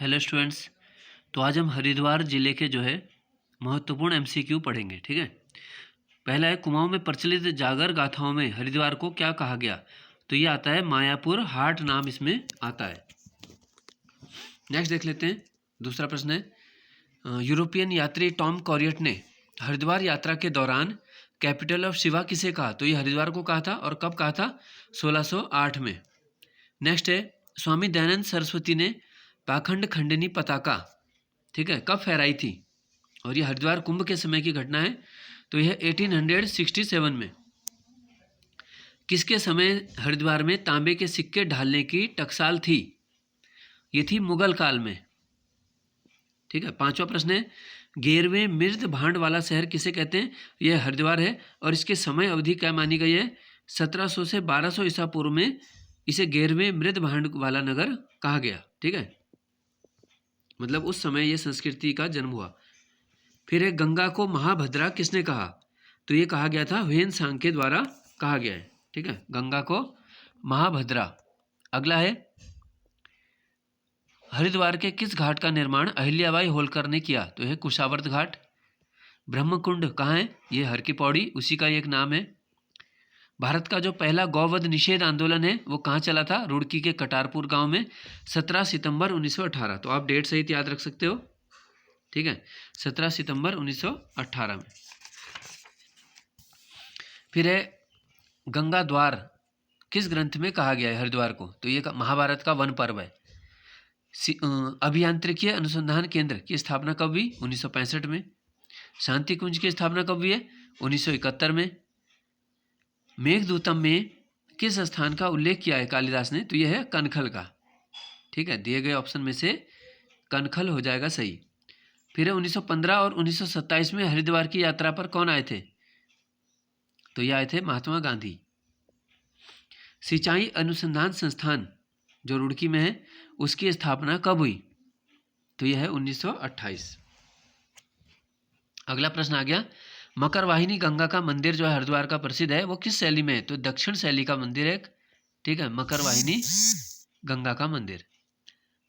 Hello students. तो आज हम हरिद्वार जिले के जो है महत्वपूर्ण एमसीक्यू पढ़ेंगे। ठीक है। पहला है, कुमाऊं में प्रचलित जागर गाथाओं में हरिद्वार को क्या कहा गया? तो ये आता है मायापुर हाट नाम इसमें आता है। नेक्स्ट देख लेते हैं। दूसरा प्रश्न है, यूरोपियन यात्री टॉम कॉरियट ने हरिद्वार यात्रा के दौरान कैपिटल ऑफ शिवा किसे कहा? तो ये हरिद्वार को कहा था और कब कहा था? 1608 में। नेक्स्ट है, स्वामी दयानंद सरस्वती ने पाखंड खंडनी पताका, ठीक है, कब फहराई थी? और ये हरिद्वार कुंभ के समय की घटना है। तो यह 1867 में। किसके समय हरिद्वार में तांबे के सिक्के ढालने की टकसाल थी? ये थी मुगल काल में। ठीक है। पांचवा प्रश्न है, 11वें मृद भांड वाला शहर किसे कहते हैं? यह हरिद्वार है और इसके समय अवधि क्या मानी गई है? 1700 से 1200 ईसा पूर्व में इसे 11वें मृद भांड वाला नगर कहा गया। ठीक है, मतलब उस समय यह संस्कृति का जन्म हुआ। फिर है, गंगा को महाभद्रा किसने कहा? तो ये कहा गया था ह्वेन सांग के द्वारा कहा गया है। ठीक है, गंगा को महाभद्रा। अगला है, हरिद्वार के किस घाट का निर्माण अहिल्याबाई होलकर ने किया? तो यह कुशावर्त घाट। ब्रह्मकुंड कहाँ है? ये हर की पौड़ी, उसी का एक नाम है। भारत का जो पहला गौवध निषेध आंदोलन है वो कहाँ चला था? रुड़की के कटारपुर गांव में 17 सितंबर 1918। तो आप डेट सहित याद रख सकते हो। ठीक है, 17 सितंबर 1918 में। फिर है, गंगा द्वार किस ग्रंथ में कहा गया है हरिद्वार को? तो ये महाभारत का वन पर्व है। अभियांत्रिकीय अनुसंधान केंद्र की स्थापना कब हुई? 1965 में। शांति कुंज की स्थापना कब हुई है? 1971 में। मेघदूतम में किस स्थान का उल्लेख किया है कालिदास ने? तो यह है कनखल का। ठीक है, दिए गए ऑप्शन में से कनखल हो जाएगा सही। फिर 1915 और 1927 में हरिद्वार की यात्रा पर कौन आए थे? तो ये आए थे महात्मा गांधी। सिंचाई अनुसंधान संस्थान जो रुड़की में है उसकी स्थापना कब हुई? तो यह है 1928। अगला प्रश्न आ गया, मकरवाहिनी गंगा का मंदिर जो है हरिद्वार का प्रसिद्ध है वो किस शैली में है? तो दक्षिण शैली का मंदिर है। ठीक है, मकरवाहिनी गंगा का मंदिर।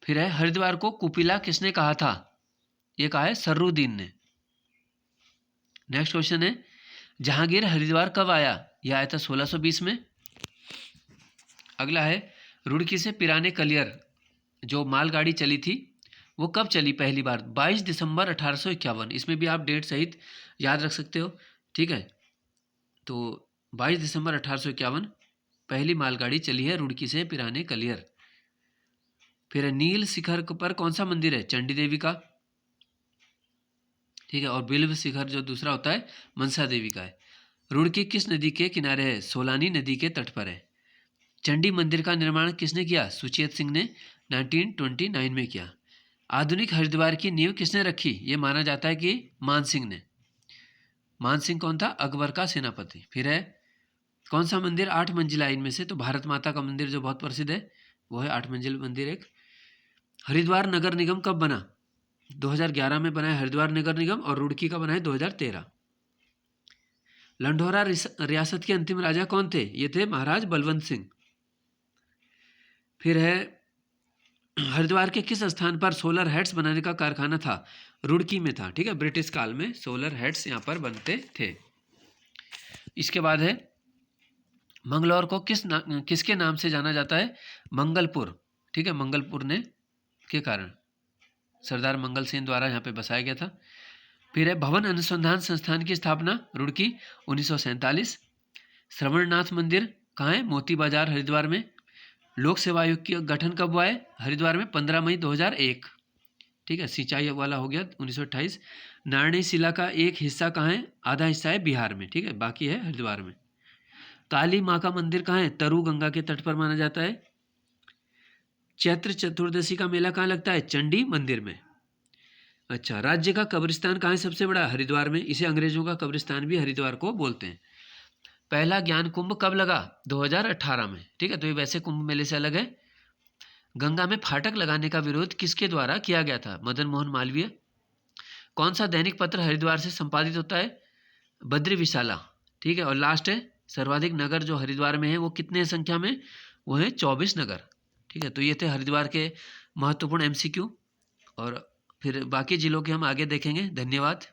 फिर है, हरिद्वार को कुपिला किसने कहा था? ये कहा है सर्रुद्दीन ने। नेक्स्ट क्वेश्चन है, जहांगीर हरिद्वार कब आया? यह आया था 1620 में। अगला है, रुड़की से पिराने कलियर जो मालगाड़ी चली थी वो कब चली पहली बार? 22 दिसंबर 1851। इसमें भी आप डेट सहित याद रख सकते हो। ठीक है, तो 22 दिसंबर 1851 पहली मालगाड़ी चली है रुड़की से पिराने कलियर। फिर नील शिखर पर कौन सा मंदिर है? चंडी देवी का। ठीक है, और बिल्व शिखर जो दूसरा होता है मनसा देवी का है। रुड़की किस नदी के किनारे है? सोलानी नदी के तट पर है। चंडी मंदिर का निर्माण किसने किया? सुचेत सिंह ने 1929 में किया। आधुनिक हरिद्वार की नींव किसने रखी? ये माना जाता है कि मान सिंह ने। मान सिंह कौन था? अकबर का सेनापति। फिर है, कौन सा मंदिर 8 मंजिला इनमें से? तो भारत माता का मंदिर जो बहुत प्रसिद्ध है वो है 8 मंजिल मंदिर एक। हरिद्वार नगर निगम कब बना? 2011 में बना है हरिद्वार नगर निगम और रुड़की का बना है 2013। लंढौरा रियासत के अंतिम राजा कौन थे? ये थे महाराज बलवंत सिंह। फिर है, हरिद्वार के किस स्थान पर सोलर हेड्स बनाने का कारखाना था? रुड़की में था। ठीक है, ब्रिटिश काल में सोलर हेड्स यहाँ पर बनते थे। इसके बाद है, मंगलौर को किसके नाम से जाना जाता है? मंगलपुर। ठीक है, मंगलपुर ने के कारण सरदार मंगल सेन द्वारा यहाँ पे बसाया गया था। फिर है, भवन अनुसंधान संस्थान की स्थापना रुड़की 1947। श्रवणनाथ मंदिर कहाँ है? मोती बाजार हरिद्वार में। लोक सेवा आयोग का गठन कब हुआ है हरिद्वार में? 15 मई 2001। ठीक है, सिंचाई वाला हो गया 1928। नारायणी शिला का एक हिस्सा कहाँ है? आधा हिस्सा है बिहार में। ठीक है, बाकी है हरिद्वार में। काली माँ का मंदिर कहाँ है? तरु गंगा के तट पर माना जाता है। चैत्र चतुर्दशी का मेला कहाँ लगता है? चंडी मंदिर में। अच्छा, राज्य का कब्रिस्तान कहाँ है सबसे बड़ा? हरिद्वार में। इसे अंग्रेजों का कब्रिस्तान भी हरिद्वार को बोलते हैं। पहला ज्ञान कुंभ कब लगा? 2018 में। ठीक है, तो ये वैसे कुंभ मेले से अलग है। गंगा में फाटक लगाने का विरोध किसके द्वारा किया गया था? मदन मोहन मालवीय। कौन सा दैनिक पत्र हरिद्वार से संपादित होता है? बद्री विशाला। ठीक है, और लास्ट है, सर्वाधिक नगर जो हरिद्वार में है वो कितने संख्या में? वो है 24 नगर। ठीक है, तो ये थे हरिद्वार के महत्वपूर्ण एमसीक्यू। और फिर बाकी ज़िलों के हम आगे देखेंगे। धन्यवाद।